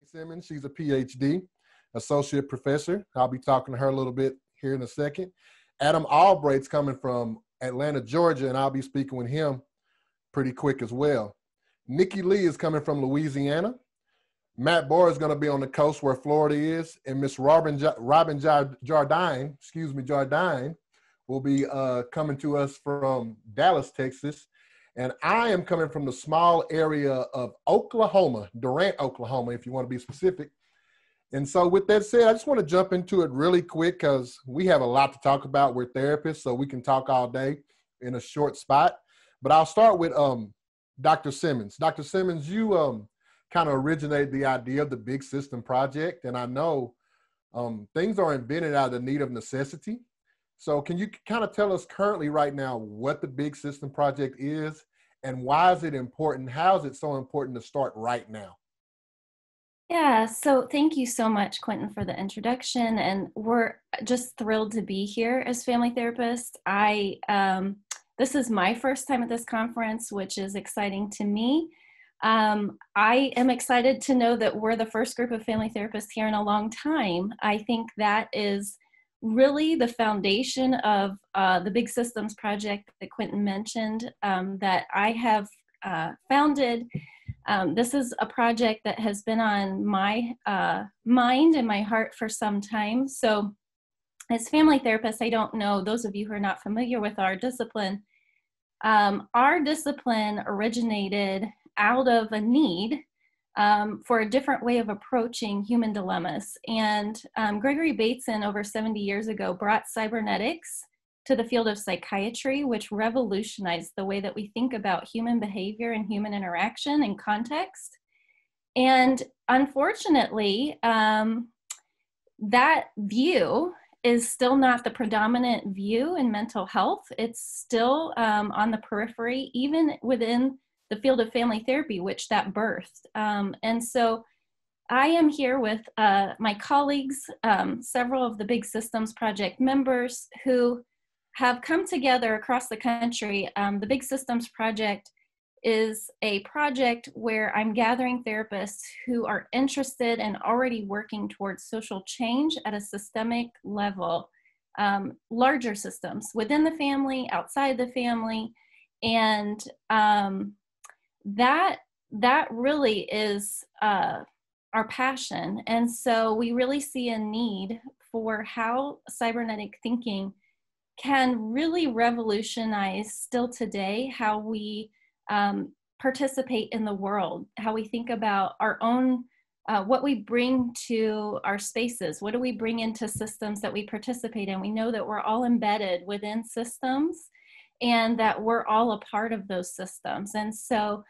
Simmons. She's a PhD, associate professor. I'll be talking to her a little bit here in a second. Adam Albright's coming from Atlanta, Georgia, and I'll be speaking with him pretty quick as well. Nikki Lee is coming from Louisiana. Matt Bohr is going to be on the coast where Florida is, and Miss Robin Jardine, Jardine, will be coming to us from Dallas, Texas. And I am coming from the small area of Oklahoma, Durant, Oklahoma, if you want to be specific. And so with that said, I just want to jump into it really quick because we have a lot to talk about. We're therapists, so we can talk all day in a short spot. But I'll start with Dr. Simmons. Dr. Simmons, you kind of originated the idea of the Big System Project. And I know things are invented out of the need of necessity. So can you kind of tell us currently right now what the Big System Project is and why is it important? How is it so important to start right now? Yeah, so thank you so much, Quentin, for the introduction. And we're just thrilled to be here as family therapists. This is my first time at this conference, which is exciting to me. I am excited to know that we're the first group of family therapists here in a long time. I think that is really the foundation of the Big Systems Project that Quentin mentioned that I have founded. This is a project that has been on my mind and my heart for some time. So as family therapists, I don't know, those of you who are not familiar with our discipline originated out of a need for a different way of approaching human dilemmas. And Gregory Bateson, over 70 years ago, brought cybernetics to the field of psychiatry, which revolutionized the way that we think about human behavior and human interaction and context. And unfortunately, that view is still not the predominant view in mental health. It's still on the periphery, even within the field of family therapy, which that birthed. And so I am here with my colleagues, several of the Big Systems Project members who have come together across the country. The Big Systems Project is a project where I'm gathering therapists who are interested and already working towards social change at a systemic level, larger systems within the family, outside the family, and that really is our passion. And so we really see a need for how cybernetic thinking can really revolutionize still today how we participate in the world, how we think about our own, what we bring to our spaces, what do we bring into systems that we participate in. We know that we're all embedded within systems and that we're all a part of those systems. And so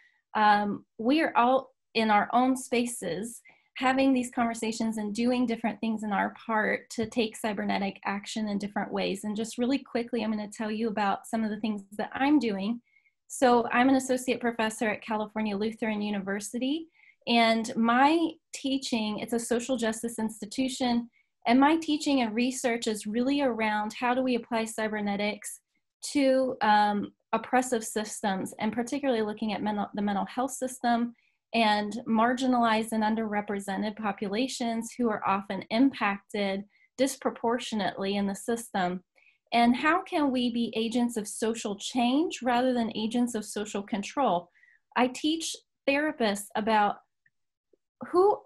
we are all in our own spaces having these conversations and doing different things in our part to take cybernetic action in different ways. And just really quickly, I'm going to tell you about some of the things that I'm doing. So I'm an associate professor at California Lutheran University, and my teaching, it's a social justice institution, and my teaching and research is really around how do we apply cybernetics to oppressive systems, and particularly looking at the mental health system and marginalized and underrepresented populations who are often impacted disproportionately in the system. And how can we be agents of social change rather than agents of social control? I teach therapists about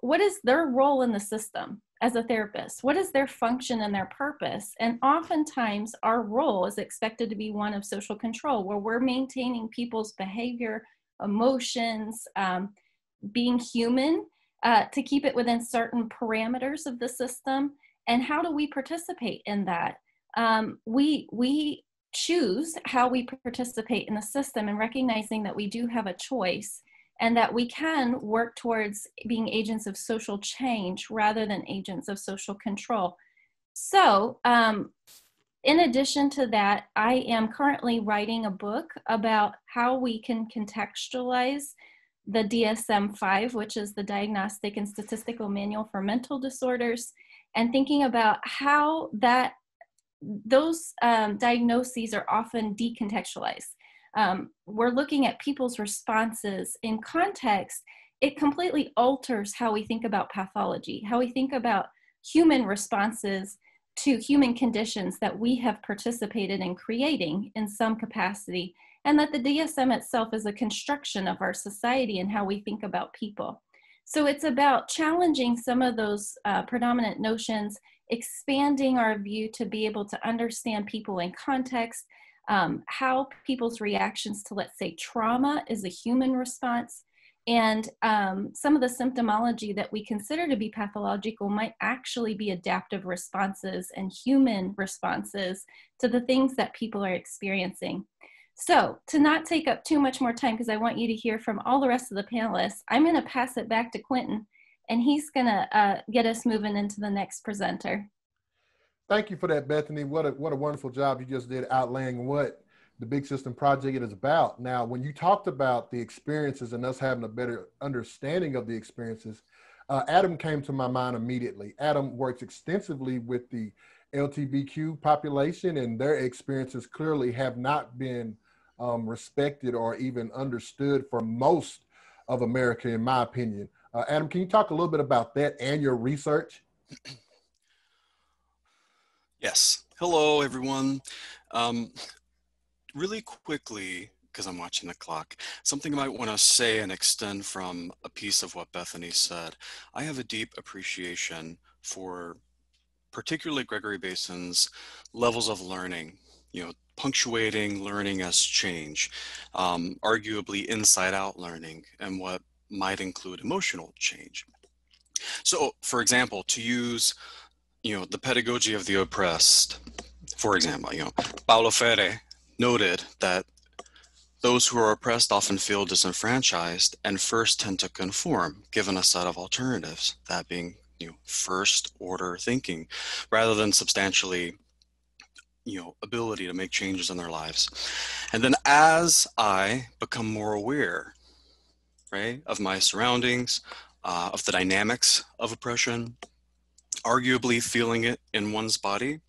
what is their role in the system as a therapist? What is their function and their purpose? And oftentimes our role is expected to be one of social control, where we're maintaining people's behavior, emotions, being human, to keep it within certain parameters of the system. And how do we participate in that? We choose how we participate in the system, and recognizing that we do have a choice and that we can work towards being agents of social change rather than agents of social control. So in addition to that, I am currently writing a book about how we can contextualize the DSM-5, which is the Diagnostic and Statistical Manual for Mental Disorders, and thinking about how those diagnoses are often decontextualized. We're looking at people's responses in context, it completely alters how we think about pathology, how we think about human responses to human conditions that we have participated in creating in some capacity, and that the DSM itself is a construction of our society and how we think about people. So it's about challenging some of those predominant notions, expanding our view to be able to understand people in context, how people's reactions to, let's say, trauma is a human response, and some of the symptomology that we consider to be pathological might actually be adaptive responses and human responses to the things that people are experiencing. So to not take up too much more time, because I want you to hear from all the rest of the panelists, I'm going to pass it back to Quentin, and he's going to get us moving into the next presenter. Thank you for that, Bethany. What a wonderful job you just did outlining what the Big System Project is about. Now, when you talked about the experiences and us having a better understanding of the experiences, Adam came to my mind immediately. Adam works extensively with the LGBTQ population, and their experiences clearly have not been respected or even understood for most of America, in my opinion. Adam, can you talk a little bit about that and your research? Yes. Hello, everyone. Really quickly, because I'm watching the clock, something I might want to say and extend from a piece of what Bethany said. I have a deep appreciation for particularly Gregory Basin's levels of learning, punctuating learning as change, arguably inside out learning, and what might include emotional change. So, for example, to use the pedagogy of the oppressed, for example, Paulo Freire noted that those who are oppressed often feel disenfranchised and first tend to conform, given a set of alternatives, that being first order thinking, rather than substantially ability to make changes in their lives. And then as I become more aware, right, of my surroundings, of the dynamics of oppression, arguably feeling it in one's body,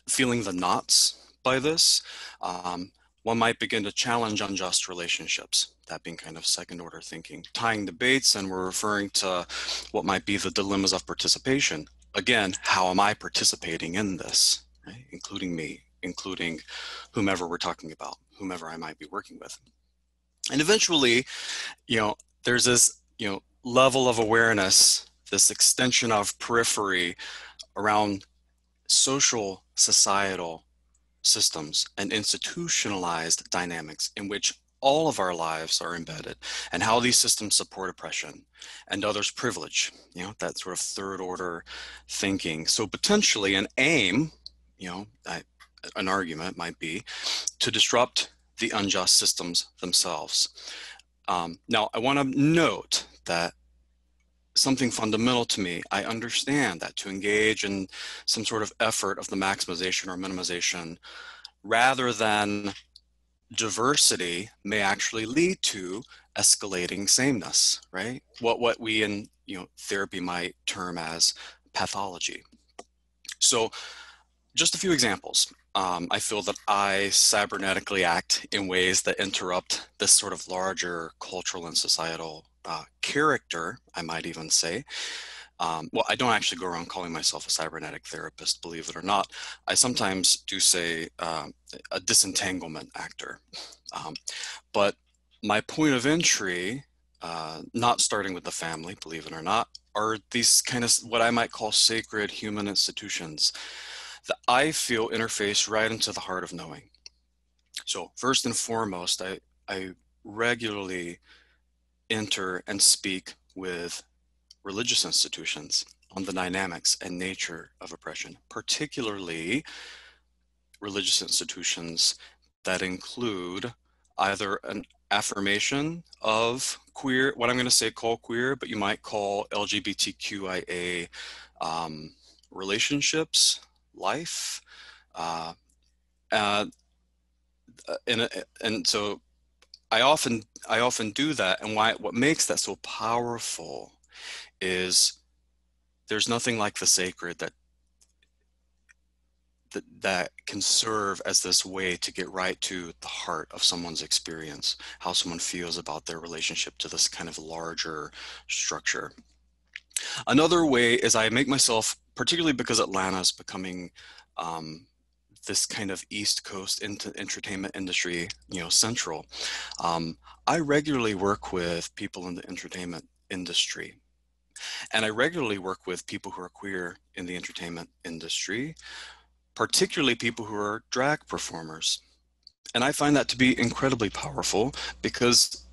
feeling the knots by this, one might begin to challenge unjust relationships, that being kind of second order thinking. Tying debates, and we're referring to what might be the dilemmas of participation. Again, how am I participating in this, right? Including me, including whomever we're talking about, whomever I might be working with. And eventually, there's this, level of awareness, this extension of periphery around social, societal systems and institutionalized dynamics in which all of our lives are embedded, and how these systems support oppression and others' privilege, that sort of third order thinking. So potentially an aim, an argument might be to disrupt the unjust systems themselves. Now, I want to note that something fundamental to me, I understand that to engage in some sort of effort of the maximization or minimization rather than diversity may actually lead to escalating sameness, right? What we in therapy might term as pathology. So just a few examples. I feel that I cybernetically act in ways that interrupt this sort of larger cultural and societal character, I might even say. Well, I don't actually go around calling myself a cybernetic therapist, believe it or not. I sometimes do say a disentanglement actor. But my point of entry, not starting with the family, believe it or not, are these kind of what I might call sacred human institutions that I feel interface right into the heart of knowing. So first and foremost, I regularly enter and speak with religious institutions on the dynamics and nature of oppression, particularly religious institutions that include either an affirmation of queer, what I'm going to say call queer, but you might call LGBTQIA relationships, life, and so I often do that, and what makes that so powerful is there's nothing like the sacred that that can serve as this way to get right to the heart of someone's experience, how someone feels about their relationship to this kind of larger structure. Another way is I make myself, particularly because Atlanta is becoming this kind of East Coast entertainment industry, central. I regularly work with people in the entertainment industry. And I regularly work with people who are queer in the entertainment industry, particularly people who are drag performers. And I find that to be incredibly powerful because,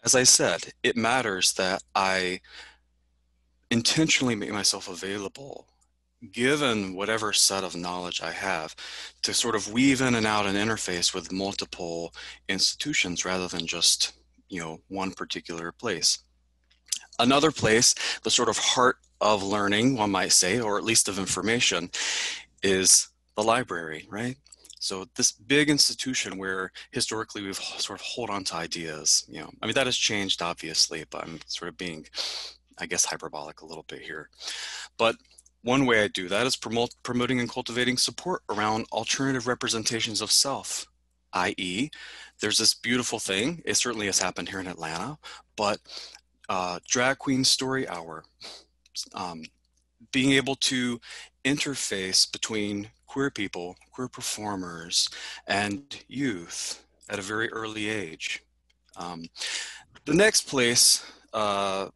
as I said, it matters that I intentionally make myself available, given whatever set of knowledge I have, to sort of weave in and out and interface with multiple institutions rather than just, one particular place. Another place, the sort of heart of learning, one might say, or at least of information, is the library, right? So this big institution where historically we've sort of hold on to ideas, that has changed obviously, but I'm sort of being, I guess, hyperbolic a little bit here. But one way I do that is promoting and cultivating support around alternative representations of self, i.e., there's this beautiful thing, it certainly has happened here in Atlanta, but Drag Queen Story Hour, being able to interface between queer people, queer performers, and youth at a very early age. The next place, sort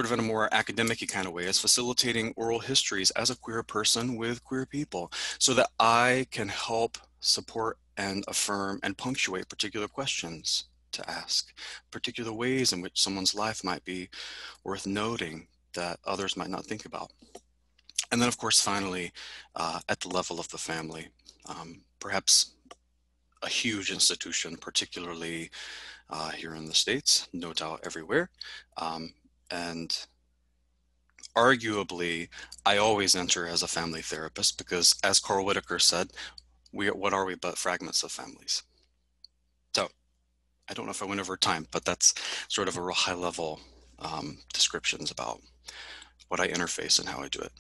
of in a more academic-y kind of way, is facilitating oral histories as a queer person with queer people so that I can help support and affirm and punctuate particular questions to ask, particular ways in which someone's life might be worth noting that others might not think about. And then, of course, finally, at the level of the family, perhaps a huge institution, particularly here in the States, no doubt everywhere. And arguably, I always enter as a family therapist because, as Carl Whitaker said, what are we but fragments of families? So I don't know if I went over time, but that's sort of a real high level descriptions about what I interface and how I do it.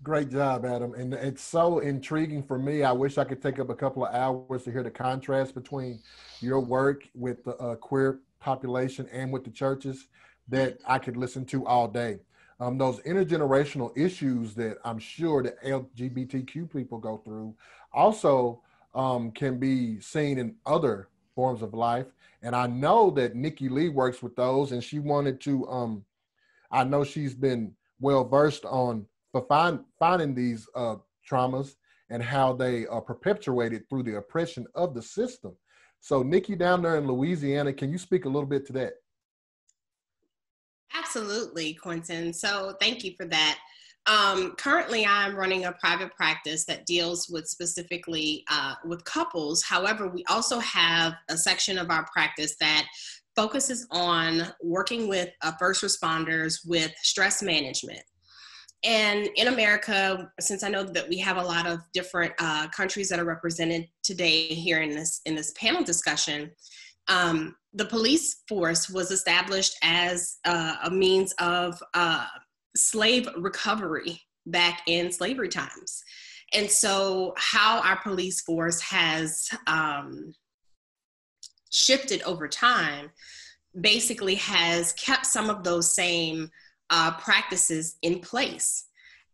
Great job, Adam. And it's so intriguing for me. I wish I could take up a couple of hours to hear the contrast between your work with the queer population and with the churches that I could listen to all day. Those intergenerational issues that I'm sure the LGBTQ people go through also can be seen in other forms of life. And I know that Nikki Lee works with those, and she wanted to, I know she's been well-versed on finding these traumas and how they are perpetuated through the oppression of the system. So Nikki, down there in Louisiana, can you speak a little bit to that? Absolutely, Quentin. So thank you for that. Currently, I'm running a private practice that deals with specifically with couples. However, we also have a section of our practice that focuses on working with first responders with stress management. And in America, since I know that we have a lot of different countries that are represented today here in this panel discussion, the police force was established as a means of slave recovery back in slavery times. And so how our police force has shifted over time basically has kept some of those same practices in place.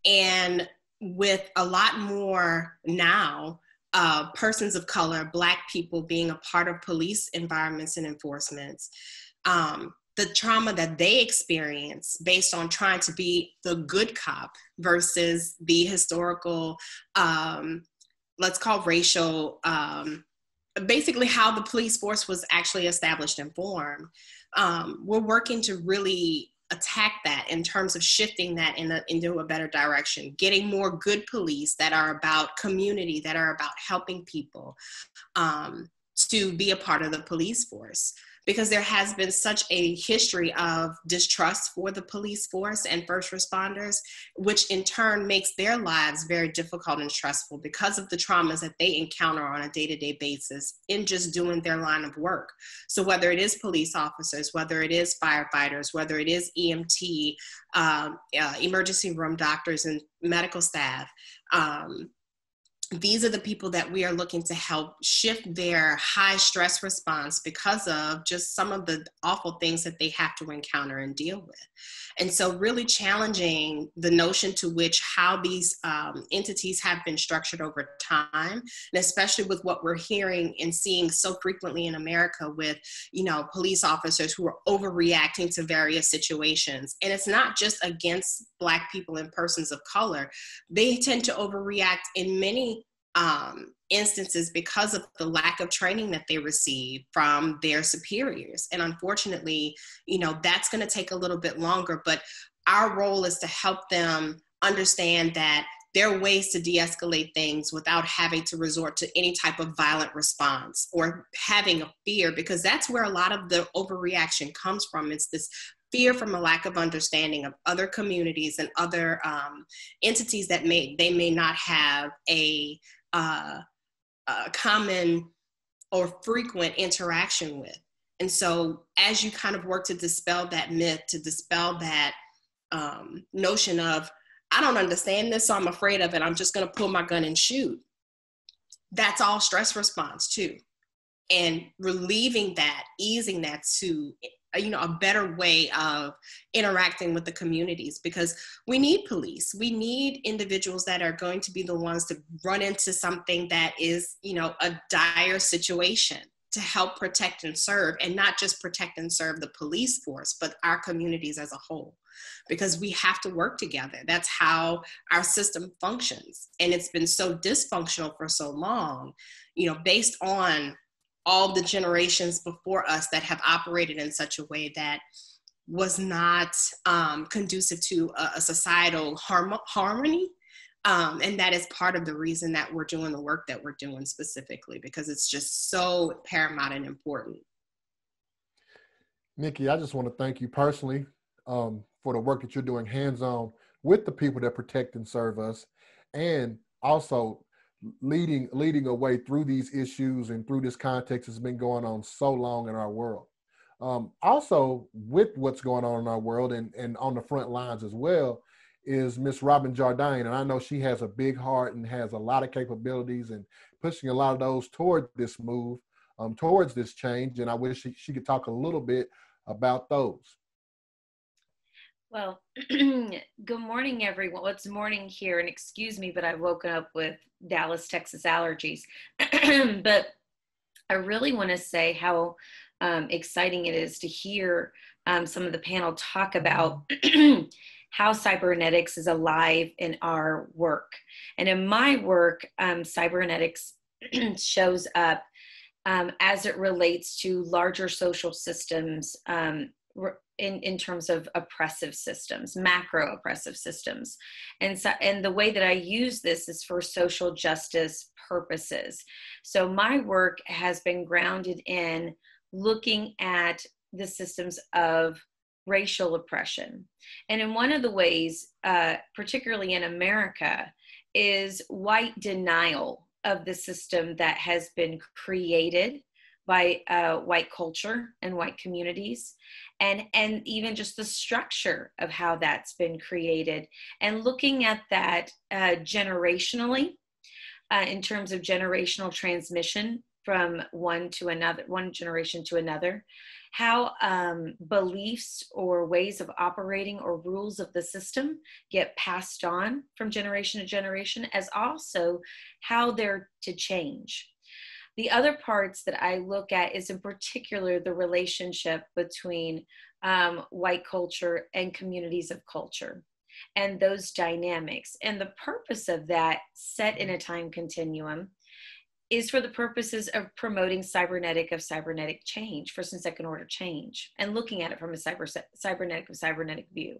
And with a lot more now, persons of color, Black people being a part of police environments and enforcements, the trauma that they experience based on trying to be the good cop versus the historical, let's call racial, basically how the police force was actually established and formed. We're working to really attack that in terms of shifting that into a better direction, getting more good police that are about community, that are about helping people to be a part of the police force. Because there has been such a history of distrust for the police force and first responders, which in turn makes their lives very difficult and stressful because of the traumas that they encounter on a day-to-day basis in just doing their line of work. So whether it is police officers, whether it is firefighters, whether it is EMT, emergency room doctors and medical staff, these are the people that we are looking to help shift their high stress response because of just some of the awful things that they have to encounter and deal with. And so really challenging the notion to which how these entities have been structured over time, and especially with what we're hearing and seeing so frequently in America with, police officers who are overreacting to various situations. And it's not just against Black people and persons of color. They tend to overreact in many instances because of the lack of training that they receive from their superiors. And unfortunately, that's going to take a little bit longer, but our role is to help them understand that there are ways to de-escalate things without having to resort to any type of violent response or having a fear, because that's where a lot of the overreaction comes from. It's this fear from a lack of understanding of other communities and other entities that they may not have a common or frequent interaction with. And so as you kind of work to dispel that myth, to dispel that notion of, I don't understand this, so I'm afraid of it, I'm just going to pull my gun and shoot. That's all stress response too. And relieving that, easing that to a better way of interacting with the communities, because we need police. We need individuals that are going to be the ones to run into something that is, a dire situation, to help protect and serve, and not just protect and serve the police force, but our communities as a whole, because we have to work together. That's how our system functions. And it's been so dysfunctional for so long, based on all the generations before us that have operated in such a way that was not conducive to a societal harmony. And that is part of the reason that we're doing the work that we're doing specifically, because it's just so paramount and important. Nikki, I just want to thank you personally for the work that you're doing hands-on with the people that protect and serve us, and also leading a way through these issues and through this context that's been going on so long in our world. Also, with what's going on in our world and on the front lines as well, is Miss Robin Jardine. And I know she has a big heart and has a lot of capabilities and pushing a lot of those toward this move, towards this change. And I wish she could talk a little bit about those. Well, good morning, everyone. Well, it's morning here, and excuse me, but I've woken up with Dallas, Texas allergies. But I really want to say how exciting it is to hear some of the panel talk about how cybernetics is alive in our work. And in my work, cybernetics shows up as it relates to larger social systems, in terms of oppressive systems, macro oppressive systems. And the way that I use this is for social justice purposes. So my work has been grounded in looking at the systems of racial oppression. And in one of the ways, particularly in America, is white denial of the system that has been created by white culture and white communities, and even just the structure of how that's been created, and looking at that generationally, in terms of generational transmission from one generation to another, how beliefs or ways of operating or rules of the system get passed on from generation to generation, as also how they're to change. The other parts that I look at is in particular the relationship between white culture and communities of culture and those dynamics. And the purpose of that, set in a time continuum, is for the purposes of promoting cybernetic change, first and second order change, and looking at it from a cybernetic view.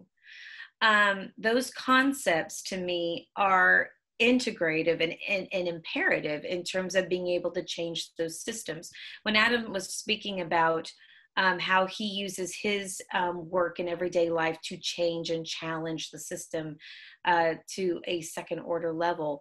Those concepts to me are integrative and imperative in terms of being able to change those systems. When Adam was speaking about how he uses his work in everyday life to change and challenge the system to a second order level,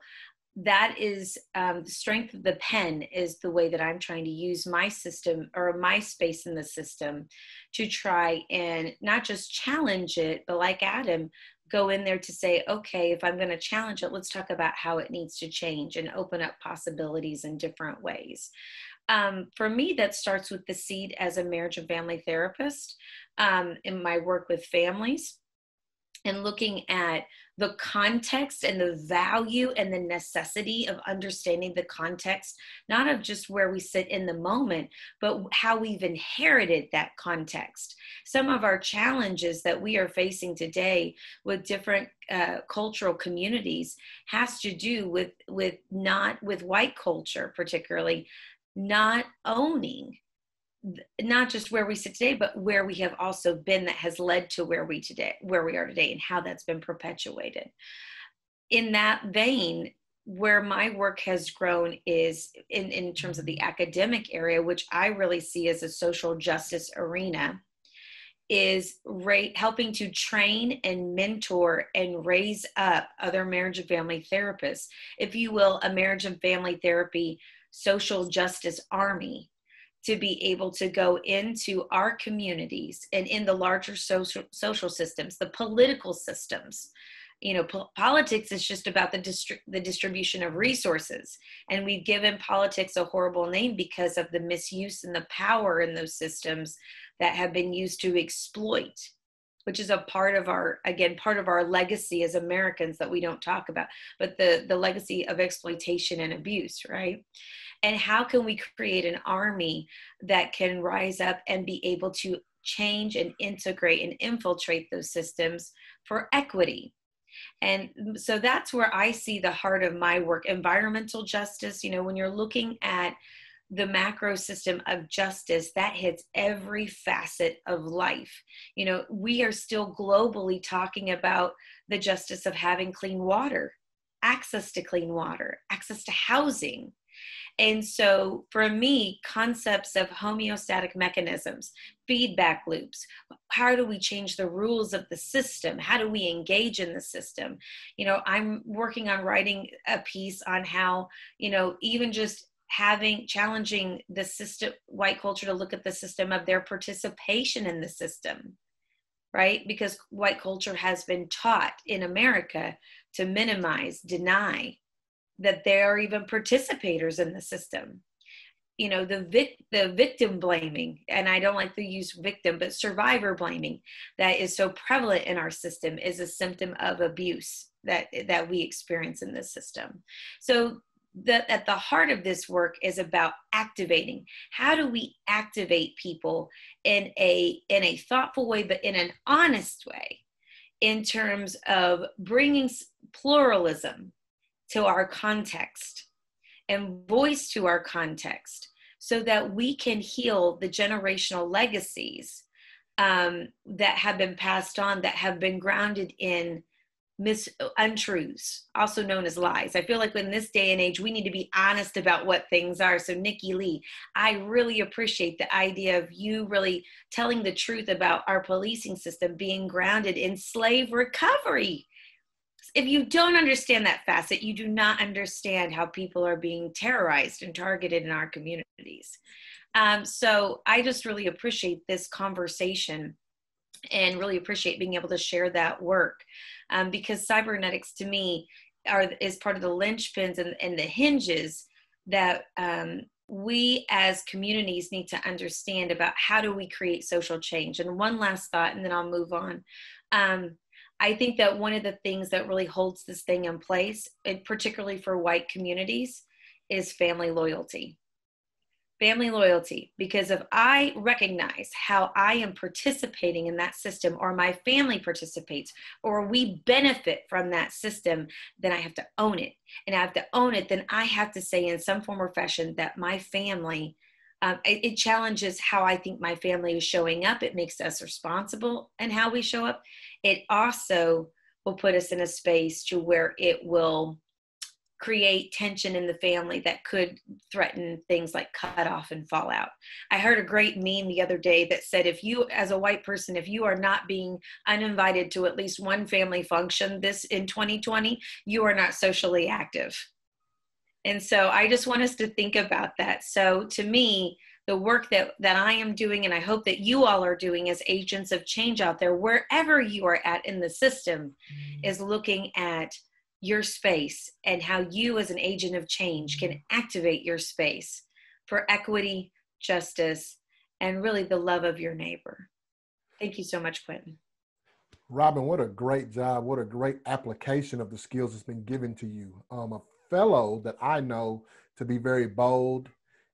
that is the strength of the pen is the way that I'm trying to use my system or my space in the system to try and not just challenge it, but like Adam, go in there to say, okay, if I'm going to challenge it, let's talk about how it needs to change and open up possibilities in different ways. For me, that starts with the seed as a marriage and family therapist in my work with families, and looking at the context and the value and the necessity of understanding the context, not of just where we sit in the moment, but how we've inherited that context. Some of our challenges that we are facing today with different cultural communities has to do with white culture, particularly not owning not just where we sit today, but where we have also been that has led to where we are today, and how that's been perpetuated. In that vein, where my work has grown is in terms of the academic area, which I really see as a social justice arena, is helping to train and mentor and raise up other marriage and family therapists, if you will, a marriage and family therapy social justice army, to be able to go into our communities and in the larger social systems, the political systems. You know, politics is just about the distribution of resources. And we've given politics a horrible name because of the misuse and the power in those systems that have been used to exploit, which is a part of our legacy as Americans that we don't talk about, but the legacy of exploitation and abuse, right? And how can we create an army that can rise up and be able to change and integrate and infiltrate those systems for equity? And so that's where I see the heart of my work. Environmental justice, you know, when you're looking at the macro system of justice, that hits every facet of life. You know, we are still globally talking about the justice of having clean water, access to clean water, access to housing. And so for me, concepts of homeostatic mechanisms, feedback loops, how do we change the rules of the system? How do we engage in the system? You know, I'm working on writing a piece on how, you know, even just challenging the system, white culture, to look at the system of their participation in the system, right? Because white culture has been taught in America to minimize, deny that they are even participators in the system. You know, the victim blaming, and I don't like to use victim, but survivor blaming that is so prevalent in our system is a symptom of abuse that we experience in this system. So at the heart of this work is about activating. How do we activate people in a thoughtful way, but in an honest way, in terms of bringing pluralism to our context and voice to our context, so that we can heal the generational legacies that have been passed on, that have been grounded in untruths, also known as lies. I feel like in this day and age, we need to be honest about what things are. So Nikki Lee, I really appreciate the idea of you really telling the truth about our policing system being grounded in slave recovery. If you don't understand that facet, you do not understand how people are being terrorized and targeted in our communities. So I just really appreciate this conversation and really appreciate being able to share that work, because cybernetics to me is part of the linchpins and the hinges that we as communities need to understand about how do we create social change. And one last thought, and then I'll move on. I think that one of the things that really holds this thing in place, and particularly for white communities, is family loyalty. Family loyalty, because if I recognize how I am participating in that system, or my family participates, or we benefit from that system, then I have to own it. And I have to own it, then I have to say in some form or fashion that my family, it challenges how I think my family is showing up. It makes us responsible in how we show up. It also will put us in a space to where it will create tension in the family that could threaten things like cutoff and fallout. I heard a great meme the other day that said, if you, as a white person, if you are not being uninvited to at least one family function in 2020, you are not socially active. And so I just want us to think about that. So to me, the work that I am doing, and I hope that you all are doing as agents of change out there, wherever you are at in the system, is looking at your space and how you as an agent of change can activate your space for equity, justice, and really the love of your neighbor. Thank you so much, Quentin. Robin, what a great job. What a great application of the skills that's been given to you. A fellow that I know to be very bold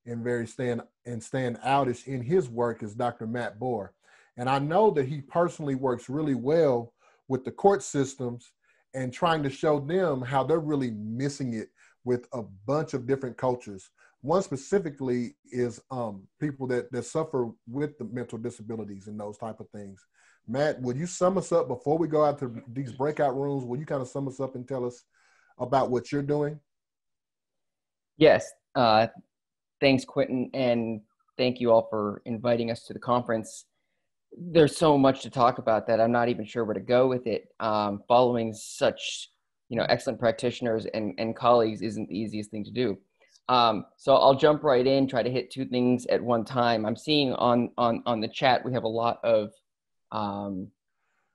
and very stand outish in his work is Dr. Matt Bohr. And I know that he personally works really well with the court systems and trying to show them how they're really missing it with a bunch of different cultures. One specifically is people that suffer with the mental disabilities and those type of things. Matt, would you sum us up before we go out to these breakout rooms? Will you kind of sum us up and tell us about what you're doing? Yes. Thanks, Quentin, and thank you all for inviting us to the conference. There's so much to talk about that I'm not even sure where to go with it. Following such, excellent practitioners and colleagues isn't the easiest thing to do. So I'll jump right in, try to hit two things at one time. I'm seeing on the chat we have a lot of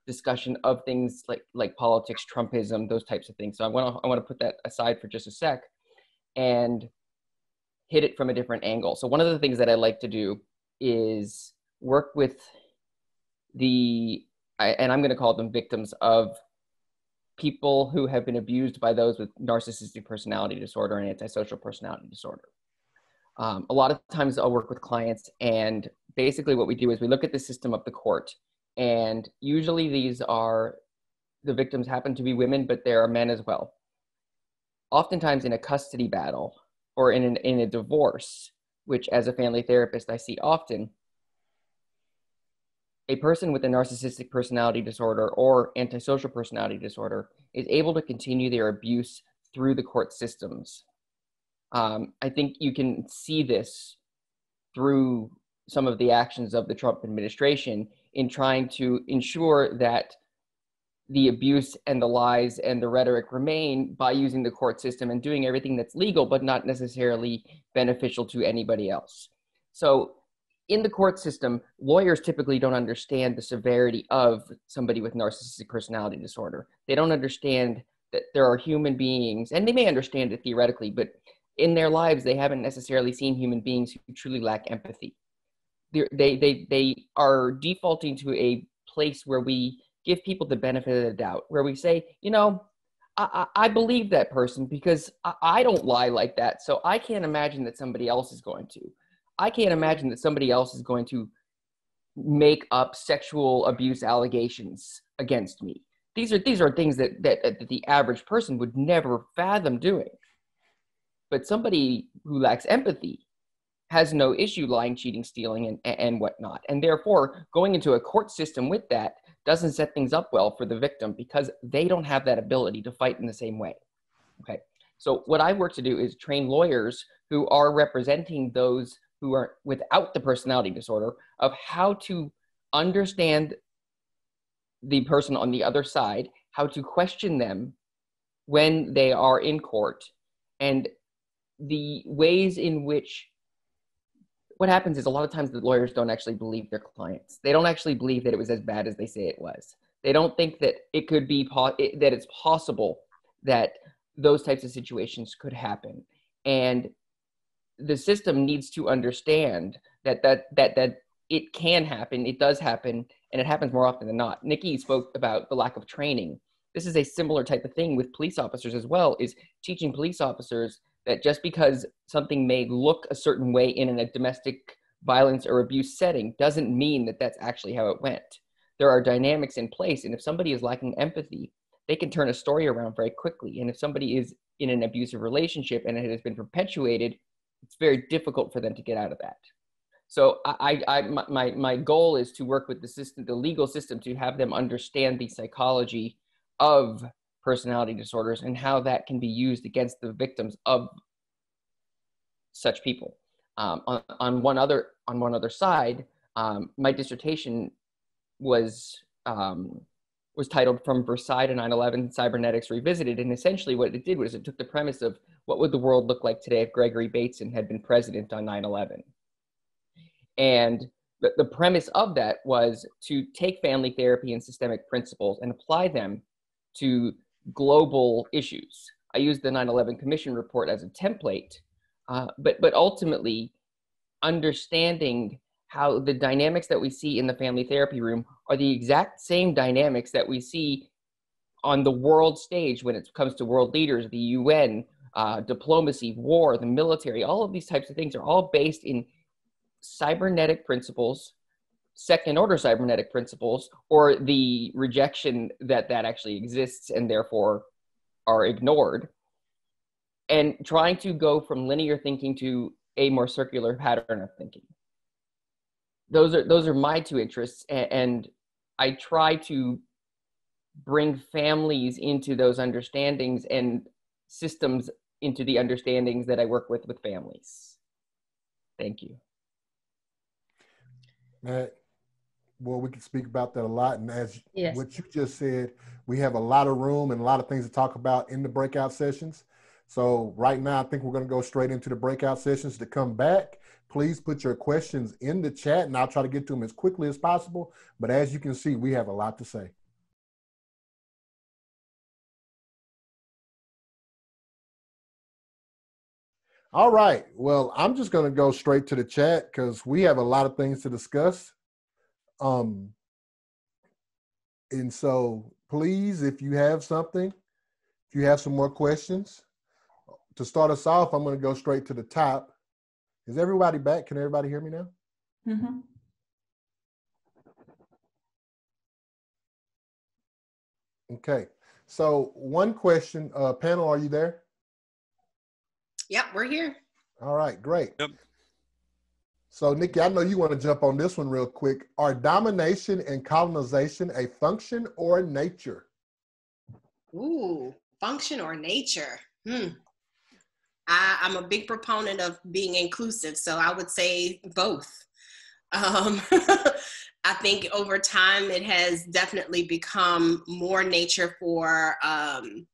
discussion of things like politics, Trumpism, those types of things. So I want to put that aside for just a sec and hit it from a different angle. So one of the things that I like to do is work with and I'm going to call them victims of people who have been abused by those with narcissistic personality disorder and antisocial personality disorder. A lot of times I'll work with clients, and basically what we do is we look at the system of the court, and usually the victims happen to be women, but there are men as well. Oftentimes in a custody battle or in a divorce, which as a family therapist I see often, a person with a narcissistic personality disorder or antisocial personality disorder is able to continue their abuse through the court systems. I think you can see this through some of the actions of the Trump administration in trying to ensure that the abuse and the lies and the rhetoric remain by using the court system and doing everything that's legal, but not necessarily beneficial to anybody else. So in the court system, lawyers typically don't understand the severity of somebody with narcissistic personality disorder. They don't understand that there are human beings, and they may understand it theoretically, but in their lives, they haven't necessarily seen human beings who truly lack empathy. They are defaulting to a place where we give people the benefit of the doubt, where we say, I believe that person because I don't lie like that, so I can't imagine that somebody else is going to. I can't imagine that somebody else is going to make up sexual abuse allegations against me. These are things that the average person would never fathom doing. But somebody who lacks empathy has no issue lying, cheating, stealing, and whatnot. And therefore, going into a court system with that doesn't set things up well for the victim because they don't have that ability to fight in the same way. Okay. So what I work to do is train lawyers who are representing those who are without the personality disorder of how to understand the person on the other side, how to question them when they are in court, and the ways in which what happens is a lot of times the lawyers don't actually believe their clients. They don't actually believe that it was as bad as they say it was. They don't think that it could be that it's possible that those types of situations could happen. And the system needs to understand that it can happen, it does happen, and it happens more often than not. Nikki spoke about the lack of training. This is a similar type of thing with police officers as well, is teaching police officers that just because something may look a certain way in a domestic violence or abuse setting doesn't mean that that's actually how it went. There are dynamics in place, and if somebody is lacking empathy, they can turn a story around very quickly. And if somebody is in an abusive relationship and it has been perpetuated, it's very difficult for them to get out of that. So my goal is to work with the system, the legal system, to have them understand the psychology of personality disorders and how that can be used against the victims of such people. On one other side, my dissertation was titled "From Versailles to 9/11: Cybernetics Revisited," and essentially what it did was it took the premise of what would the world look like today if Gregory Bateson had been president on 9/11. And the premise of that was to take family therapy and systemic principles and apply them to global issues. I used the 9/11 Commission report as a template, but ultimately understanding how the dynamics that we see in the family therapy room are the exact same dynamics that we see on the world stage when it comes to world leaders, the UN, diplomacy, war, the military. All of these types of things are all based in cybernetic principles, second order cybernetic principles, or the rejection that actually exists and therefore are ignored, and trying to go from linear thinking to a more circular pattern of thinking. Those are my two interests, and I try to bring families into those understandings and systems into the understandings that I work with families. Thank you. Matt, well, we can speak about that a lot. And as Yes. what you just said, we have a lot of room and a lot of things to talk about in the breakout sessions. So right now, I think we're going to go straight into the breakout sessions. To come back, please put your questions in the chat and I'll try to get to them as quickly as possible. But as you can see, we have a lot to say. All right. Well, I'm just going to go straight to the chat because we have a lot of things to discuss. And so please, if you have something, if you have some more questions, to start us off, I'm going to go straight to the top. Is everybody back? Can everybody hear me now? Mm-hmm. Okay. So one question, panel, are you there? Yep, we're here. All right, great. Yep. So Nikki, I know you want to jump on this one real quick. Are domination and colonization a function or nature? Ooh, function or nature? I'm a big proponent of being inclusive, so I would say both. I think over time it has definitely become more nature for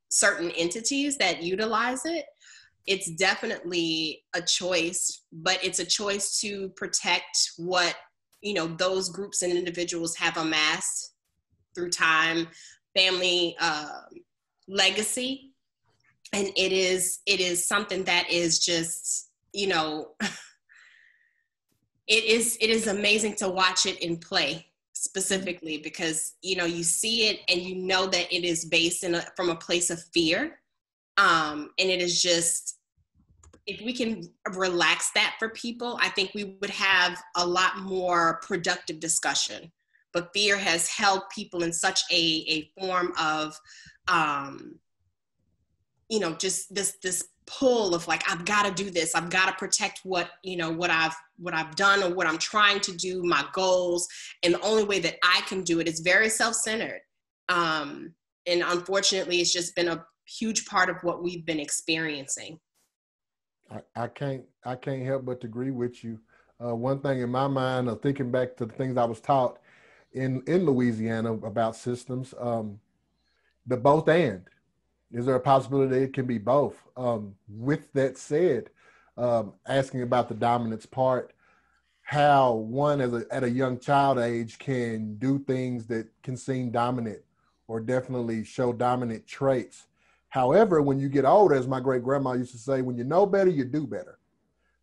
certain entities that utilize it. It's definitely a choice, but it's a choice to protect what, those groups and individuals have amassed through time, family legacy. And it is something that is just, it is amazing to watch it in play specifically because, you see it and you know that it is based from a place of fear. And it is just, if we can relax that for people, I think we would have a lot more productive discussion. But fear has held people in such a form of, just this pull of like, I've got to do this. I've got to protect what I've done or what I'm trying to do, my goals. And the only way that I can do it is very self-centered. And unfortunately, it's just been a huge part of what we've been experiencing. I can't help but agree with you. One thing in my mind of thinking back to the things I was taught in Louisiana about systems, the both and. Is there a possibility it can be both? With that said, asking about the dominance part, how one at a young child age can do things that can seem dominant or definitely show dominant traits. However, when you get older, as my great grandma used to say, when you know better, you do better.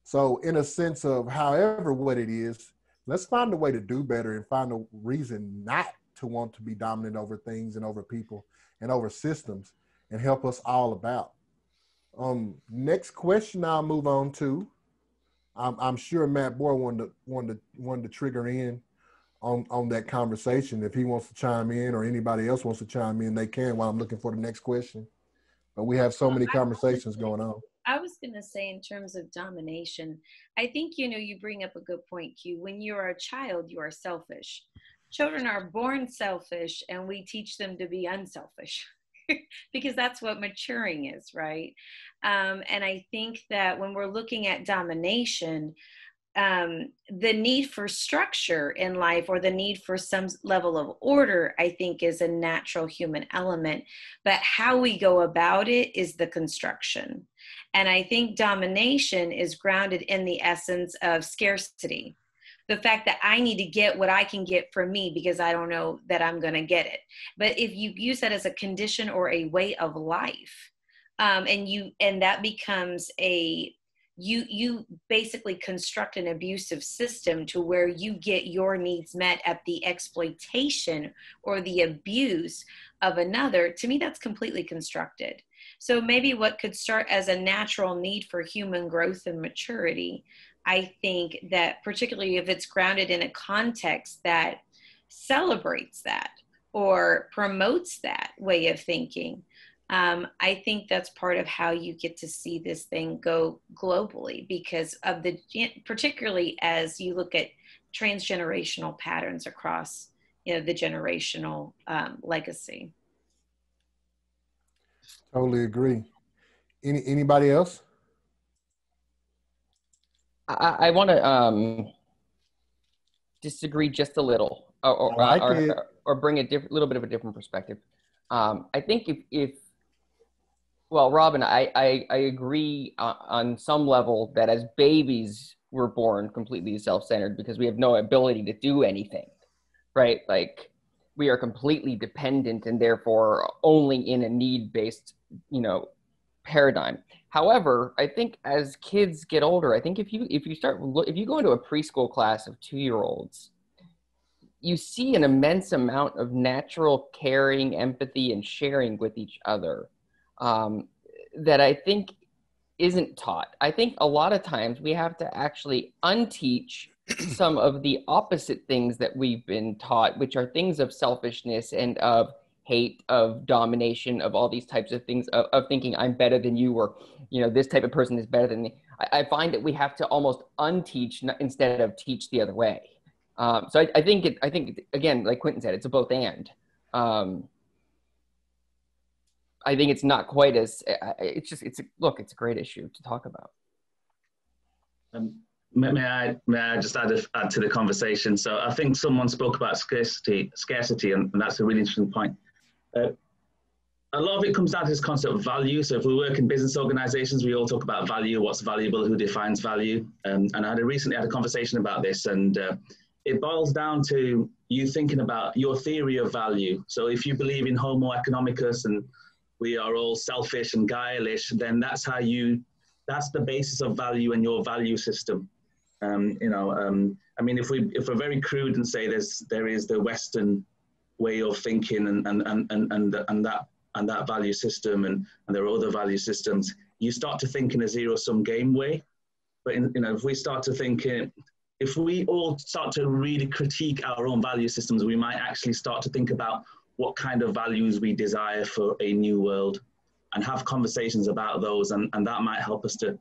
So in a sense of however what it is, let's find a way to do better and find a reason not to want to be dominant over things and over people and over systems and help us all about. Next question I'll move on to. I'm sure Matt Bohr wanted to trigger in on that conversation. If he wants to chime in or anybody else wants to chime in, they can while I'm looking for the next question. But we have so many conversations going on. I was going to say, in terms of domination, I think, you bring up a good point, Q. When you are a child, you are selfish. Children are born selfish, and we teach them to be unselfish because that's what maturing is, right? And I think that when we're looking at domination, the need for structure in life or the need for some level of order, I think, is a natural human element. But how we go about it is the construction. And I think domination is grounded in the essence of scarcity. the fact that I need to get what I can get from me because I don't know that I'm going to get it. But if you use that as a condition or a way of life, and that becomes you basically construct an abusive system to where you get your needs met at the exploitation or the abuse of another. To me, that's completely constructed. So maybe what could start as a natural need for human growth and maturity, I think that particularly if it's grounded in a context that celebrates that or promotes that way of thinking, I think that's part of how you get to see this thing go globally, because of particularly as you look at transgenerational patterns across, the generational legacy. Totally agree. Anybody else? I want to disagree just a little, or bring a little bit of a different perspective. I think well, Robin, I agree on some level that as babies, we're born completely self-centered because we have no ability to do anything, right? Like, we are completely dependent and therefore only in a need-based, paradigm. However, I think as kids get older, I think if you go into a preschool class of 2-year-olds, you see an immense amount of natural caring, empathy, and sharing with each other. That I think isn't taught. I think a lot of times we have to actually unteach some of the opposite things that we've been taught, which are things of selfishness and of hate, of domination, of all these types of things, of thinking I'm better than you, or, this type of person is better than me. I find that we have to almost unteach instead of teach the other way. So I think again, like Quentin said, it's a both and. I think it's not quite as, it's a great issue to talk about. May I just add to the conversation? So I think someone spoke about scarcity, and that's a really interesting point. A lot of it comes down to this concept of value. So if we work in business organizations, we all talk about value, what's valuable, who defines value. And I recently had a conversation about this, and it boils down to you thinking about your theory of value. So if you believe in Homo economicus and we are all selfish and guileless, then that's the basis of value in your value system. I mean, if we're very crude and say there is the Western way of thinking and that value system, and there are other value systems, you start to think in a zero-sum game way. But if we start to think, if we all start to really critique our own value systems, we might actually start to think about what kind of values we desire for a new world, and have conversations about those, and that might help us to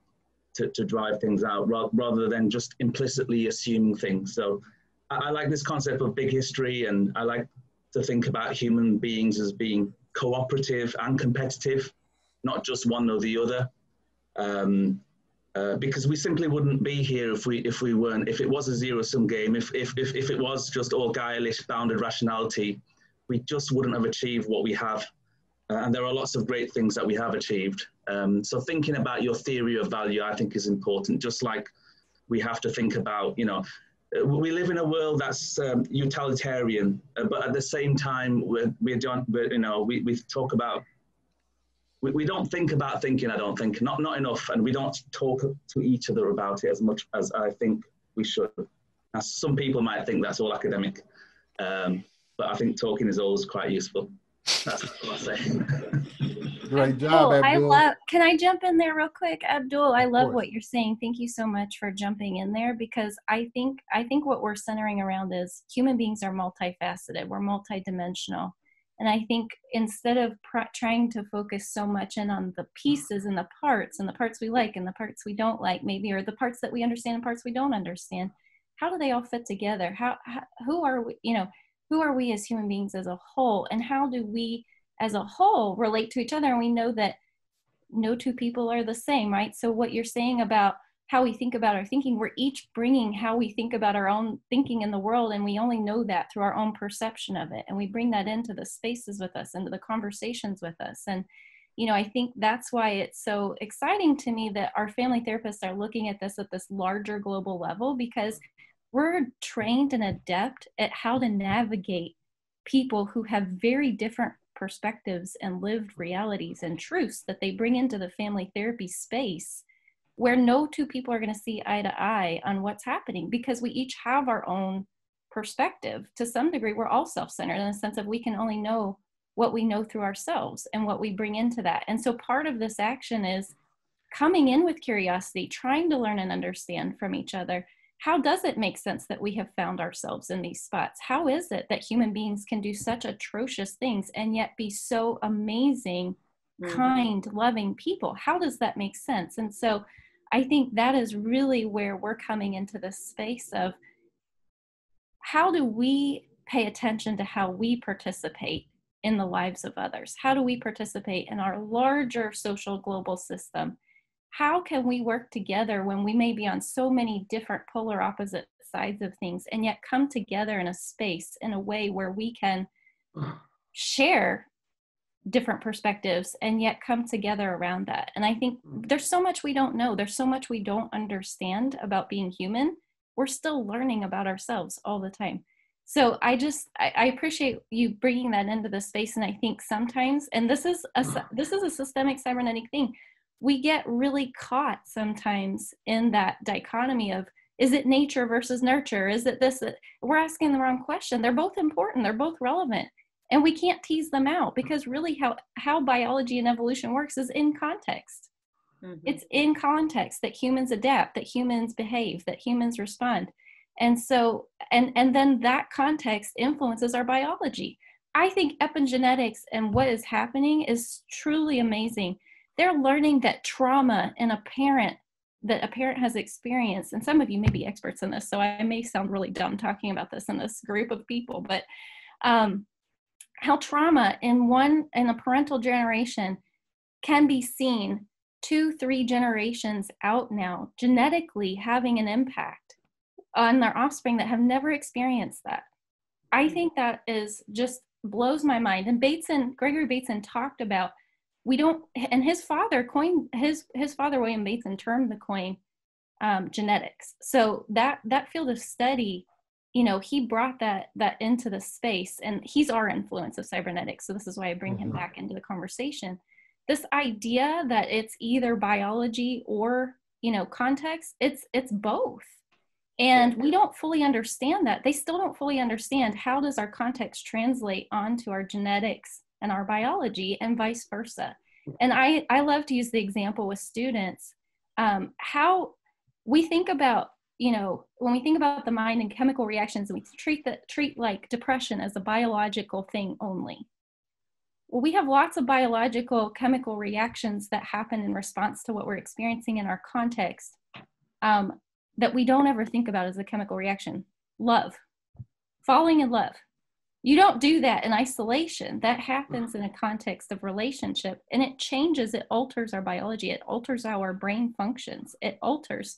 drive things out rather than just implicitly assuming things. So I like this concept of big history, and I like to think about human beings as being cooperative and competitive, not just one or the other, because we simply wouldn't be here if it was a zero-sum game, if it was just all guileless bounded rationality, we just wouldn't have achieved what we have. And there are lots of great things that we have achieved. So thinking about your theory of value, I think, is important. Just like we have to think about, we live in a world that's utilitarian, but at the same time, we talk about, we don't think about thinking, I don't think, not enough, and we don't talk to each other about it as much as I think we should. Now, some people might think that's all academic, but I think talking is always quite useful. That's what I say. Great job, Abdul. Can I jump in there real quick, Abdul? I love what you're saying. Thank you so much for jumping in there, because I think what we're centering around is human beings are multifaceted. We're multidimensional. And I think instead of trying to focus so much in on the pieces and the parts we like and the parts we don't like, maybe, or the parts that we understand and parts we don't understand, how do they all fit together? Who are we, who are we as human beings as a whole, and how do we as a whole relate to each other? And we know that no two people are the same, right? So what you're saying about how we think about our thinking, we're each bringing how we think about our own thinking in the world, and we only know that through our own perception of it, and we bring that into the spaces with us, into the conversations with us. And I think that's why it's so exciting to me that our family therapists are looking at this larger global level, because we're trained and adept at how to navigate people who have very different perspectives and lived realities and truths that they bring into the family therapy space, where no two people are going to see eye to eye on what's happening, because we each have our own perspective. To some degree, we're all self-centered in the sense of we can only know what we know through ourselves and what we bring into that. And so part of this action is coming in with curiosity, trying to learn and understand from each other. How does it make sense that we have found ourselves in these spots? How is it that human beings can do such atrocious things and yet be so amazing, kind, loving people? How does that make sense? And so I think that is really where we're coming into this space of how do we pay attention to how we participate in the lives of others? How do we participate in our larger social global system? How can we work together when we may be on so many different polar opposite sides of things and yet come together in a space in a way where we can share different perspectives and yet come together around that? And I think there's so much we don't know. There's so much we don't understand about being human. We're still learning about ourselves all the time. So I appreciate you bringing that into the space. And I think sometimes, and this is a systemic cybernetic thing, we get really caught sometimes in that dichotomy of, is it nature versus nurture? Is it this? We're asking the wrong question. They're both important. They're both relevant. And we can't tease them out, because really how biology and evolution works is in context. It's in context that humans adapt, that humans behave, that humans respond. And so, and then that context influences our biology. I think epigenetics and what is happening is truly amazing. They're learning that trauma in a parent has experienced, and some of you may be experts in this, so I may sound really dumb talking about this in this group of people, but how trauma in a parental generation can be seen 2-3 generations out now, genetically having an impact on their offspring that have never experienced that. I think that is just blows my mind. And Gregory Bateson talked about, and his father coined, his father, William Bateson, termed the coin genetics. So that field of study, he brought that into the space, and he's our influence of cybernetics. So this is why I bring him back into the conversation. This idea that it's either biology or, context, it's both. And we don't fully understand that. They still don't fully understand, how does our context translate onto our genetics and our biology, and vice versa. And I love to use the example with students, how we think about, when we think about the mind and chemical reactions, and we treat like depression as a biological thing only. Well, we have lots of biological chemical reactions that happen in response to what we're experiencing in our context, that we don't ever think about as a chemical reaction. Love, falling in love. You don't do that in isolation. That happens in a context of relationship, and it changes, it alters our biology, it alters how our brain functions, it alters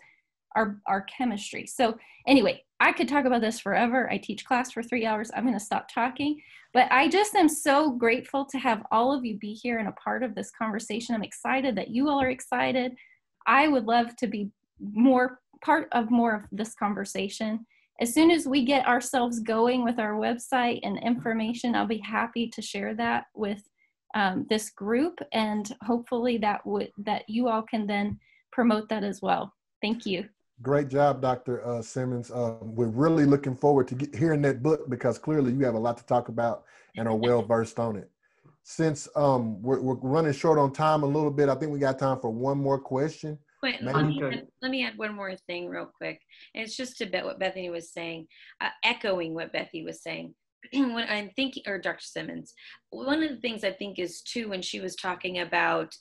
our chemistry. So anyway, I could talk about this forever. I teach class for 3 hours. I'm going to stop talking, but I just am so grateful to have all of you be here and a part of this conversation. I'm excited that you all are excited. I would love to be part of more of this conversation. As soon as we get ourselves going with our website and information, I'll be happy to share that with this group, and hopefully that you all can then promote that as well. Thank you. Great job, Dr. Simmons. We're really looking forward to hearing that book, because clearly you have a lot to talk about and are well versed on it. Since we're running short on time a little bit, I think we got time for one more question. Wait, let me add one more thing real quick. And it's just about what Bethany was saying, echoing what Bethany was saying. When I'm thinking, or Dr. Simmons, one of the things I think is too, when she was talking about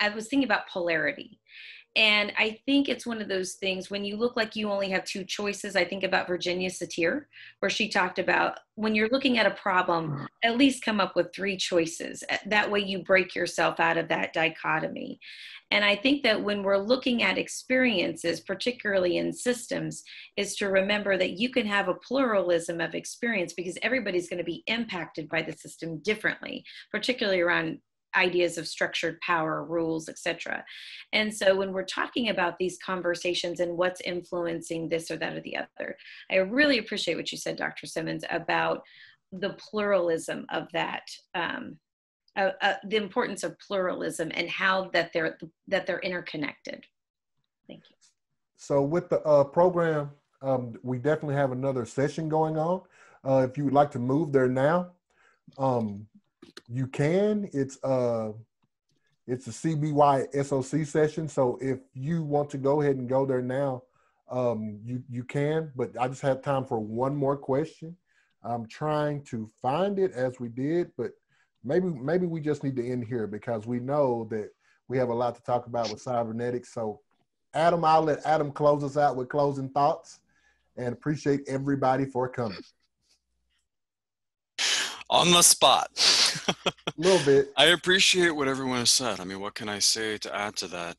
I was thinking about polarity. And I think it's one of those things, when you look like you only have 2 choices, I think about Virginia Satir, where she talked about, when you're looking at a problem, at least come up with 3 choices. That way you break yourself out of that dichotomy. And I think that when we're looking at experiences, particularly in systems, is to remember that you can have a pluralism of experience, because everybody's going to be impacted by the system differently, particularly around ideas of structured power, rules, etc. And so when we're talking about these conversations and what's influencing this or that or the other, I really appreciate what you said, Dr. Simmons, about the pluralism of that, the importance of pluralism and how that they're interconnected. Thank you. So with the program, we definitely have another session going on. If you would like to move there now, you can. It's a CBY SOC session. So if you want to go ahead and go there now, you can, but I just have time for one more question. I'm trying to find it as we did, but maybe we just need to end here because we know that we have a lot to talk about with cybernetics. So Adam, I'll let Adam close us out with closing thoughts, and appreciate everybody for coming. On the spot. A little bit. I appreciate what everyone has said. I mean, what can I say to add to that?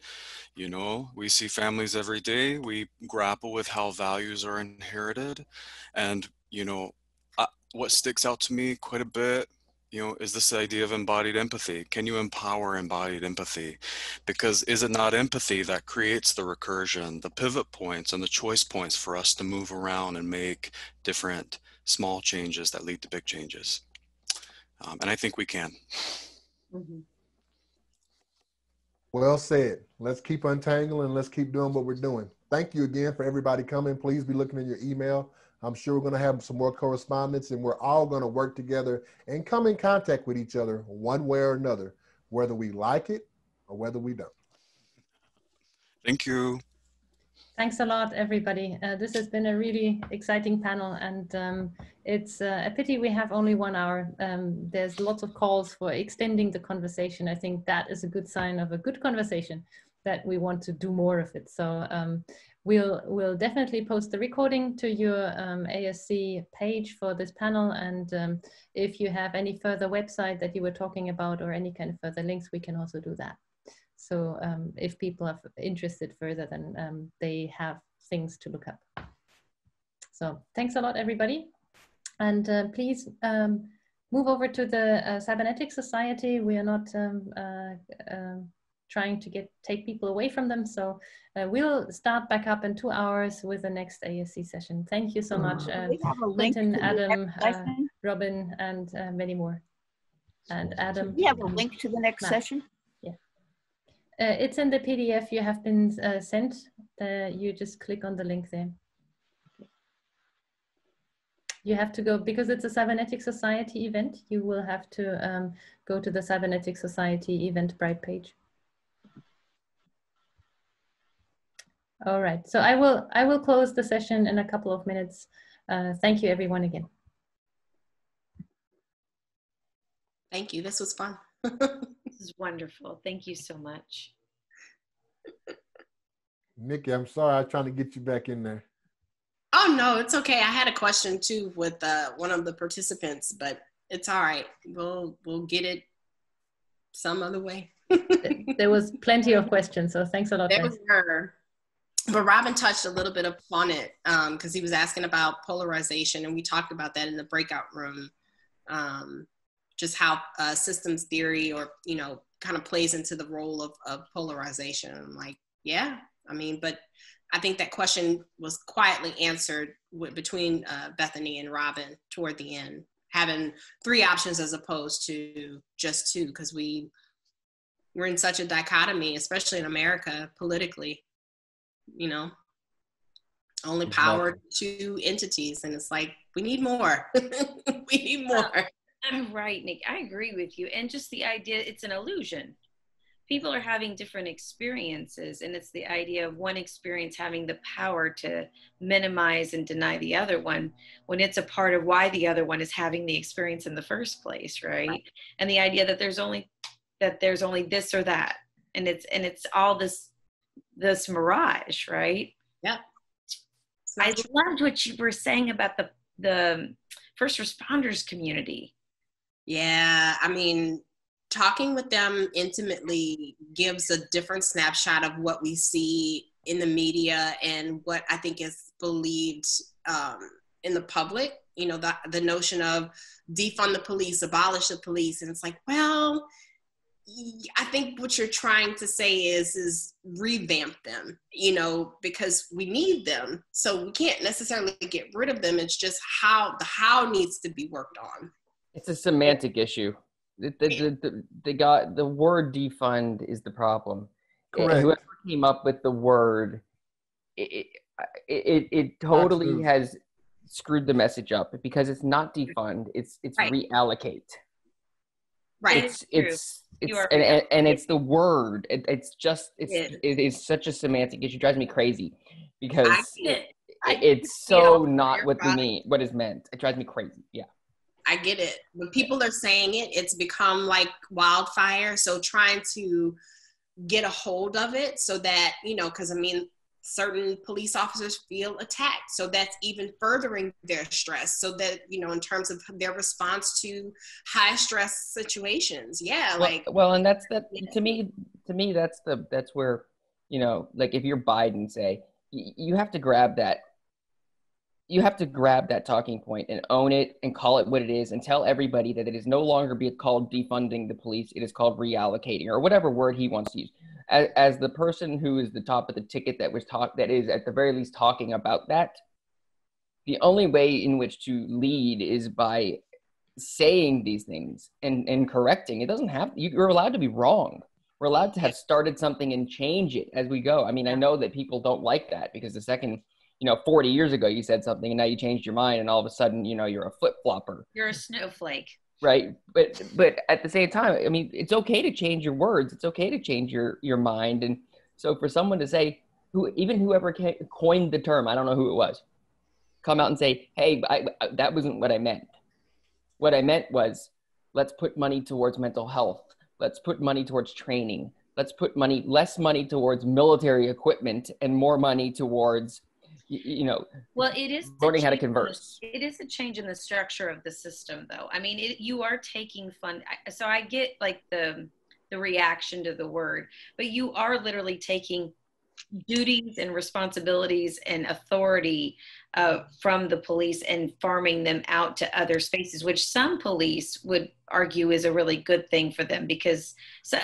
You know, we see families every day. We grapple with how values are inherited. And, you know, what sticks out to me quite a bit, you know, is this idea of embodied empathy. Can you empower embodied empathy? Because is it not empathy that creates the recursion, the pivot points, and the choice points for us to move around and make different small changes that lead to big changes? And I think we can. Mm-hmm. Well said. Let's keep untangling. Let's keep doing what we're doing. Thank you again for everybody coming. Please be looking in your email. I'm sure we're going to have some more correspondence, and we're all going to work together and come in contact with each other one way or another, whether we like it or whether we don't. Thank you. Thanks a lot, everybody. This has been a really exciting panel, and it's a pity we have only 1 hour. There's lots of calls for extending the conversation. I think that is a good sign of a good conversation, that we want to do more of it. So we'll definitely post the recording to your ASC page for this panel. And if you have any further website that you were talking about or any kind of further links, we can also do that. So if people are interested further, then they have things to look up. So thanks a lot, everybody. And please move over to the Cybernetic Society. We are not trying to take people away from them. So we'll start back up in 2 hours with the next ASC session. Thank you so much. Quentin, Adam, Robin, and many more. And Adam. We have a link to the next session? Yeah. It's in the PDF you have been sent. You just click on the link there. You have to go, because it's a Cybernetic Society event, you will have to go to the Cybernetic Society Eventbrite page. All right, so I will close the session in a couple of minutes. Thank you, everyone, again. Thank you. This was fun. This is wonderful. Thank you so much. Nikki, I'm sorry, I was trying to get you back in there. Oh, no, it's okay. I had a question too with one of the participants, but it's all right. We'll get it some other way. There was plenty of questions, so thanks a lot. There was her. But Robin touched a little bit upon it because he was asking about polarization, and we talked about that in the breakout room. Just how systems theory, or kind of plays into the role of polarization. I'm like, yeah, I mean, but I think that question was quietly answered between Bethany and Robin toward the end, having 3 options as opposed to just 2, because we're in such a dichotomy, especially in America politically. Only power 2 entities, and it's like, we need more. We need more. I'm right, Nick. I agree with you. And just the idea, it's an illusion. People are having different experiences, and it's the idea of one experience having the power to minimize and deny the other one, when it's a part of why the other one is having the experience in the first place, right? And the idea that there's only this or that, and it's all this mirage, right? Yeah. I loved what you were saying about the first responders community. Yeah, I mean, talking with them intimately gives a different snapshot of what we see in the media and what I think is believed in the public. The notion of defund the police, abolish the police. And it's like, well, I think what you're trying to say is revamp them, you know, because we need them. So we can't necessarily get rid of them. It's just the how needs to be worked on. It's a semantic issue. The word defund is the problem. Correct. Whoever came up with the word, it totally has screwed the message up, because it's not defund, it's Right. reallocate. Right. It's it's the word. It is such a semantic issue. It drives me crazy, because it's so not what is meant. It drives me crazy. Yeah. I get it. When people are saying it, it's become like wildfire. So trying to get a hold of it so that, you know, because I mean, certain police officers feel attacked. So that's even furthering their stress. So that, you know, in terms of their response to high stress situations. Yeah. And that's to me, that's where, you know, like if you're Biden, say, you have to grab that. You have to grab that talking point and own it and call it what it is, and tell everybody that it is no longer called defunding the police. It is called reallocating, or whatever word he wants to use. As the person who is the top of the ticket that is at the very least talking about that, the only way in which to lead is by saying these things and correcting. It doesn't have, you're allowed to be wrong. We're allowed to have started something and change it as we go. I mean, I know that people don't like that, because the second, 40 years ago you said something and now you changed your mind, and all of a sudden, you're a flip-flopper. You're a snowflake. Right. But at the same time, I mean, it's okay to change your words. It's okay to change your mind. And so for someone to say, whoever coined the term, I don't know who it was, come out and say, hey, that wasn't what I meant. What I meant was, let's put money towards mental health. Let's put money towards training. Let's put less money towards military equipment and more money towards, well, it is learning how to converse. It is a change in the structure of the system, though. I mean, you are taking fund. So I get like the reaction to the word, but you are literally taking duties and responsibilities and authority from the police and farming them out to other spaces, which some police would argue is a really good thing for them. Because,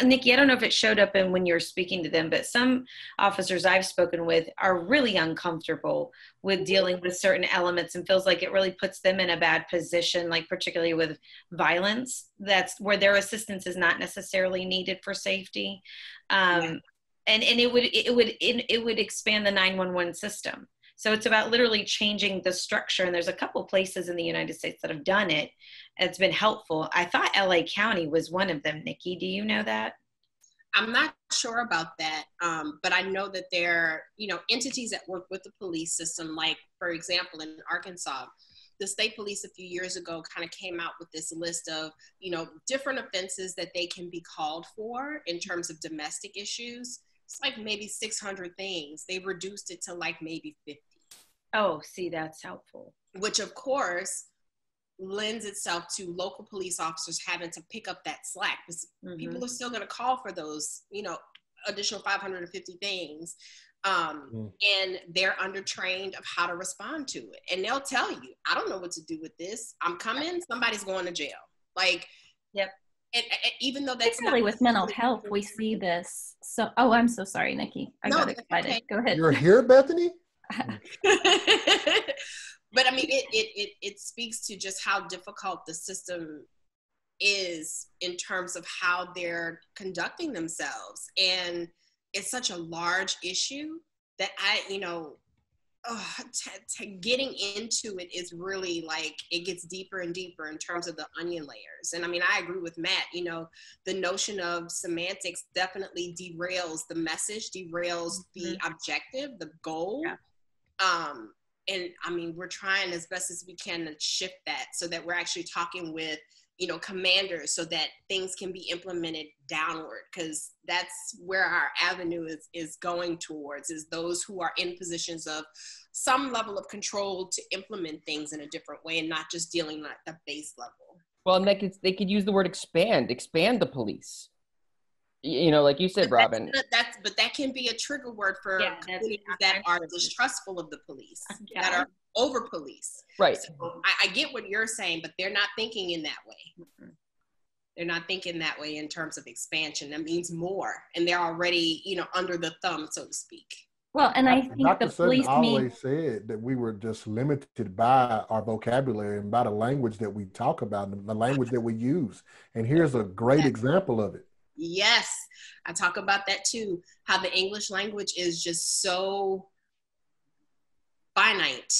Nikki, I don't know if it showed up when you're speaking to them, but some officers I've spoken with are really uncomfortable with dealing with certain elements and feels like it really puts them in a bad position, like particularly with violence. That's where their assistance is not necessarily needed for safety. And it would expand the 911 system. So it's about literally changing the structure. And there's a couple places in the United States that have done it. It's been helpful. I thought LA County was one of them. Nikki, do you know that? I'm not sure about that, but I know that there are, entities that work with the police system. Like, for example, in Arkansas, the state police a few years ago kind of came out with this list of, different offenses that they can be called for in terms of domestic issues. It's like maybe 600 things. They reduced it to like maybe 50. Oh, see, that's helpful. Which, of course, lends itself to local police officers having to pick up that slack, because people are still going to call for those, additional 550 things. And they're undertrained of how to respond to it. And they'll tell you, I don't know what to do with this. I'm coming, somebody's going to jail. Like, yep. And even though that's not with mental health, we see this. So, I'm so sorry, Nikki. I got excited. Okay. Go ahead. You're here, Bethany? But I mean, it speaks to just how difficult the system is in terms of how they're conducting themselves. And it's such a large issue that getting into it is really like, it gets deeper and deeper in terms of the onion layers. And I mean, I agree with Matt, the notion of semantics definitely derails the message, derails the objective, the goal. Yeah. And I mean, we're trying as best as we can to shift that so that we're actually talking with, commanders, so that things can be implemented downward, because that's where our avenue is going towards, is those who are in positions of some level of control to implement things in a different way and not just dealing at the base level. Well, and they could use the word expand the police. Like you said, Robin. But that can be a trigger word for communities that are distrustful of the police, that are over police. Right. So I get what you're saying, but they're not thinking in that way. They're not thinking that way in terms of expansion. That means more, and they're already, under the thumb, so to speak. Well, and I think Dr. the Sutton police always said that we were just limited by our vocabulary and by the language that we talk about, the language that we use. And here's a great example of it. Yes, I talk about that too, how the English language is just so finite.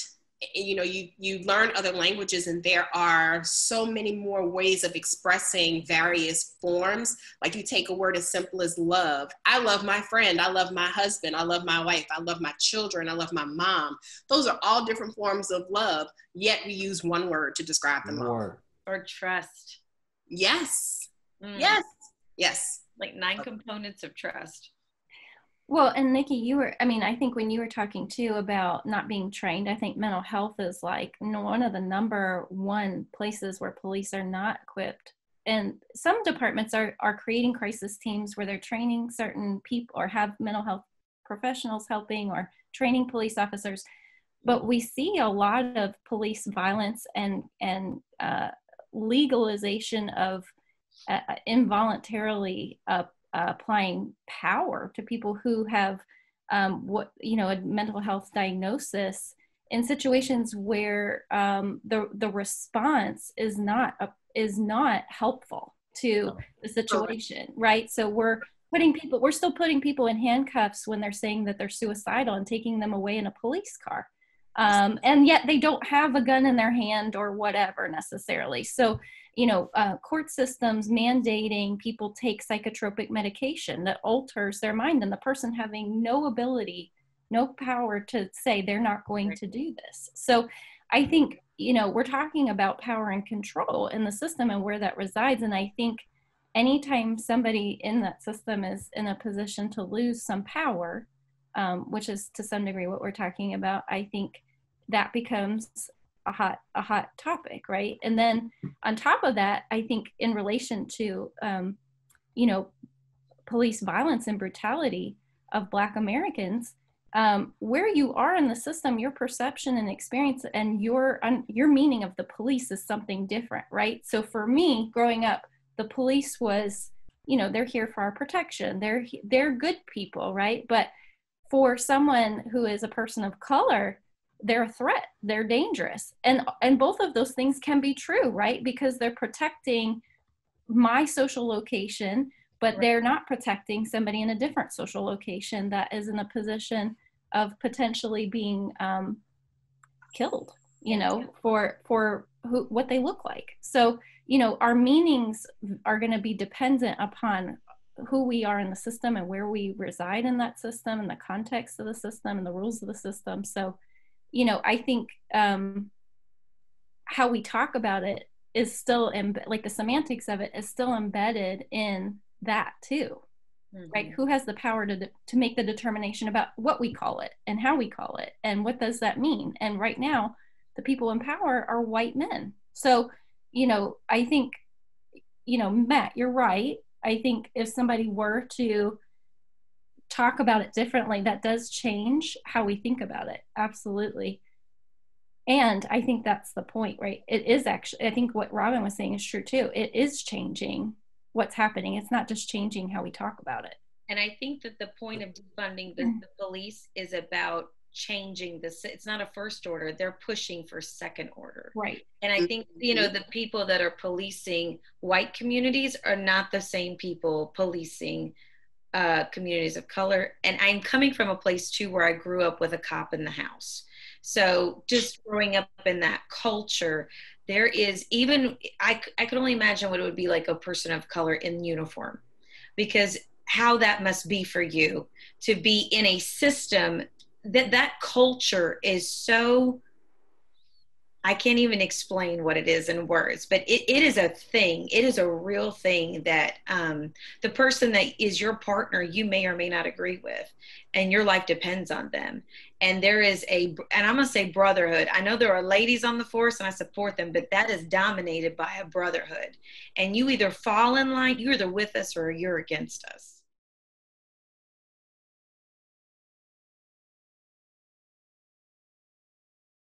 You learn other languages and there are so many more ways of expressing various forms. Like you take a word as simple as love. I love my friend. I love my husband. I love my wife. I love my children. I love my mom. Those are all different forms of love, yet we use one word to describe them all. Or trust. Yes. Yes. Like 9 components of trust. Well, and Nikki, I think when you were talking too about not being trained, I think mental health is like one of the number one places where police are not equipped. And some departments are creating crisis teams where they're training certain people or have mental health professionals helping or training police officers. But we see a lot of police violence and legalization of involuntarily applying power to people who have a mental health diagnosis in situations where the response is not helpful to the situation, right? So we're still putting people in handcuffs when they're saying that they're suicidal and taking them away in a police car. And yet they don't have a gun in their hand or whatever necessarily. So, court systems mandating people take psychotropic medication that alters their mind, and the person having no power to say they're not going to do this. So I think, we're talking about power and control in the system and where that resides. And I think anytime somebody in that system is in a position to lose some power, which is to some degree what we're talking about, I think that becomes a hot topic, right? And then on top of that, I think in relation to, police violence and brutality of Black Americans, where you are in the system, your perception and experience and your meaning of the police is something different, right? So for me, growing up, the police was, they're here for our protection. They're good people, right? But for someone who is a person of color, they're a threat, they're dangerous. And both of those things can be true, right? Because they're protecting my social location, but they're not protecting somebody in a different social location that is in a position of potentially being killed, for what they look like. So, our meanings are going to be dependent upon who we are in the system and where we reside in that system and the context of the system and the rules of the system. So, I think how we talk about it is still, like the semantics of it is still embedded in that too, right? Who has the power to make the determination about what we call it and how we call it and what does that mean? And right now, the people in power are white men. So, I think, Matt, you're right. I think if somebody were to talk about it differently, that does change how we think about it. Absolutely. And I think that's the point, right? It is actually, I think what Robin was saying is true too. It is changing what's happening. It's not just changing how we talk about it. And I think that the point of defunding the police is about changing this. It's not a first order. They're pushing for second order. Right. And I think, the people that are policing white communities are not the same people policing communities of color. And I'm coming from a place too where I grew up with a cop in the house. So just growing up in that culture, there is I could only imagine what it would be like a person of color in uniform, because how that must be for you to be in a system that culture is so, I can't even explain what it is in words, but it is a thing. It is a real thing that the person that is your partner, you may or may not agree with, and your life depends on them. And there is and I'm going to say brotherhood. I know there are ladies on the force and I support them, but that is dominated by a brotherhood. And you either fall in line, you're either with us or you're against us.